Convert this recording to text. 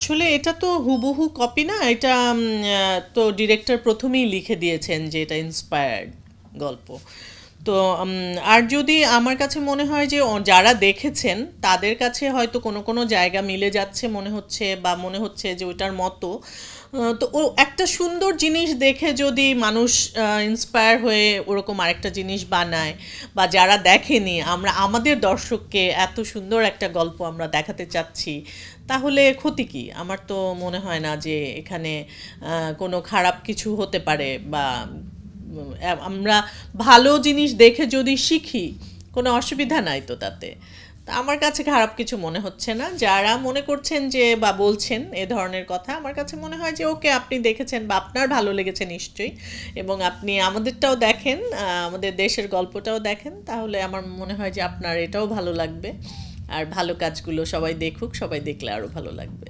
আসলে এটা তো হুবহু কপি না, এটা তো ডিরেক্টর প্রথমেই লিখে দিয়েছেন যে এটা ইন্সপায়ার্ড গল্প। তো আর যদি আমার কাছে মনে হয় যে যারা দেখেছেন তাদের কাছে হয়তো কোনো কোনো জায়গা মিলে যাচ্ছে মনে হচ্ছে, বা মনে হচ্ছে যে ওইটার মতো, তো ও একটা সুন্দর জিনিস দেখে যদি মানুষ ইন্সপায়ার হয়ে ওরকম আরেকটা জিনিস বানায়, বা যারা দেখেনি, আমরা আমাদের দর্শককে এত সুন্দর একটা গল্প আমরা দেখাতে চাচ্ছি, তাহলে ক্ষতি কি? আমার তো মনে হয় না যে এখানে কোনো খারাপ কিছু হতে পারে, বা আমরা ভালো জিনিস দেখে যদি শিখি কোনো অসুবিধা নাই তো তাতে। তা আমার কাছে খারাপ কিছু মনে হচ্ছে না। যারা মনে করছেন যে বা বলছেন এ ধরনের কথা, আমার কাছে মনে হয় যে ওকে, আপনি দেখেছেন বা আপনার ভালো লেগেছে নিশ্চয়ই, এবং আপনি আমাদেরটাও দেখেন, আমাদের দেশের গল্পটাও দেখেন, তাহলে আমার মনে হয় যে আপনার এটাও ভালো লাগবে। আর ভালো কাজগুলো সবাই দেখুক, সবাই দেখলে আরও ভালো লাগবে।